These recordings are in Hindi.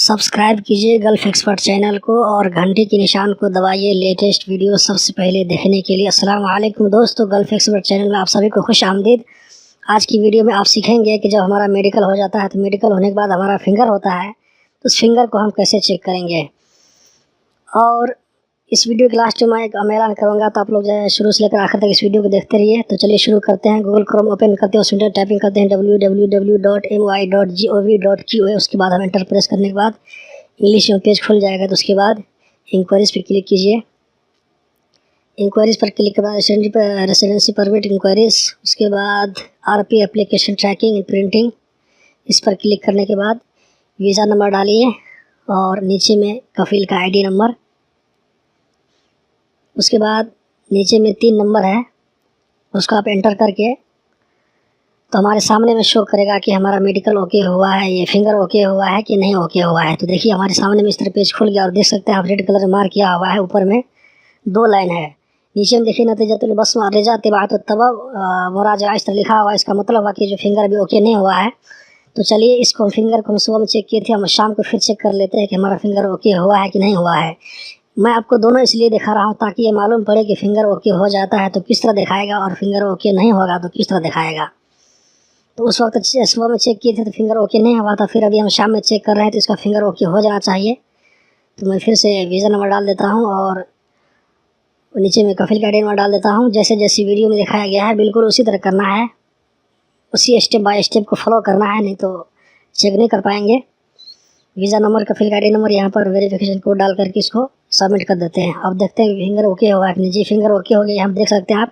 सब्सक्राइब कीजिए गल्फ एक्सपर्ट चैनल को और घंटी के निशान को दबाइए लेटेस्ट वीडियो सबसे पहले देखने के लिए। अस्सलाम वालेकुम दोस्तों, गल्फ एक्सपर्ट चैनल में आप सभी को खुश आमदीद। आज की वीडियो में आप सीखेंगे कि जब हमारा मेडिकल हो जाता है तो मेडिकल होने के बाद हमारा फिंगर होता है तो उस फिंगर को हम कैसे चेक करेंगे। और इस वीडियो के लास्ट में मैं एक ऐलान करूँगा, तो आप लोग जो है शुरू से लेकर आखिर तक इस वीडियो को देखते रहिए। तो चलिए शुरू करते हैं। गूगल क्रोम ओपन करते हैं, उस इंटर टाइपिंग करते हैं www.my.gov.qa। उसके बाद हम इंटर प्रेस करने के बाद इंग्लिश में पेज खुल जाएगा। तो उसके बाद इंक्वायरीज़ पर क्लिक कीजिए। इंक्वायरीज़ पर क्लिक के बाद रेसिडेंसी परमिट इंक्वायरीज़, उसके बाद RP एप्लीकेशन ट्रैकिंग प्रिंटिंग, इस पर क्लिक करने के बाद वीज़ा नंबर डालिए और नीचे में कफील का ID नंबर। उसके बाद नीचे में 3 नंबर है, उसको आप एंटर करके तो हमारे सामने में शो करेगा कि हमारा मेडिकल ओके हुआ है, ये फिंगर ओके हुआ है कि नहीं ओके हुआ है। तो देखिए हमारे सामने में इस तरह पेज खुल गया और देख सकते हैं आप रेड कलर में मार्क किया हुआ है। ऊपर में 2 लाइन है, नीचे में देखिए नतीजतुल बस रेजा तिबात तब मुराजा इस तरह लिखा हुआ है। इसका मतलब हुआ कि जो फिंगर भी ओके नहीं हुआ है। तो चलिए इसको फिंगर को हम सुबह में चेक किए थे, हम शाम को फिर चेक कर लेते हैं कि हमारा फिंगर ओके हुआ है कि नहीं हुआ है। मैं आपको दोनों इसलिए दिखा रहा हूँ ताकि ये मालूम पड़े कि फिंगर ओके हो जाता है तो किस तरह दिखाएगा और फिंगर ओके नहीं होगा तो किस तरह दिखाएगा। तो उस वक्त सुबह में चेक किए थे तो फिंगर ओके नहीं हुआ था, फिर अभी हम शाम में चेक कर रहे हैं तो इसका फिंगर ओके हो जाना चाहिए। तो मैं फिर से वीज़ा नंबर डाल देता हूँ और नीचे में कफील का ID नंबर डाल देता हूँ। जैसे जैसे वीडियो में दिखाया गया है बिल्कुल उसी तरह करना है, उसी स्टेप बाय स्टेप को फॉलो करना है, नहीं तो चेक नहीं कर पाएंगे। वीज़ा नंबर कफील का ID नंबर यहाँ पर वेरिफिकेशन कोड डाल करके इसको सबमिट कर देते हैं। अब देखते हैं फिंगर ओके हुआ है कि नहीं। जी फिंगर ओके हो गया। हम देख सकते हैं आप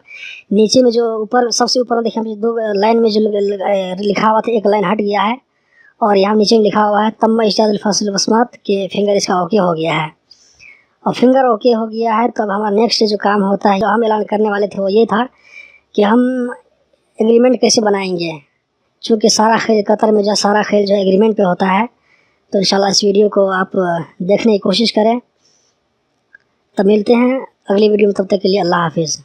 नीचे में जो ऊपर सबसे ऊपर देखिए 2 लाइन में जो लिखा हुआ था, एक लाइन हट गया है और यहाँ नीचे में लिखा हुआ है तम्म इस्तादुल फसल वस्मात के फिंगर इसका ओके हो गया है। और फिंगर ओके हो गया है तो अब हमारा नेक्स्ट जो काम होता है, जो हम ऐलान करने वाले थे वो ये था कि हम एग्रीमेंट कैसे बनाएंगे। चूँकि सारा खेल कतर में जो सारा खेल जो एग्रीमेंट पे होता है, तो इंशाल्लाह इस वीडियो को आप देखने की कोशिश करें। तब मिलते हैं अगली वीडियो में, तब तक के लिए अल्लाह हाफिज़।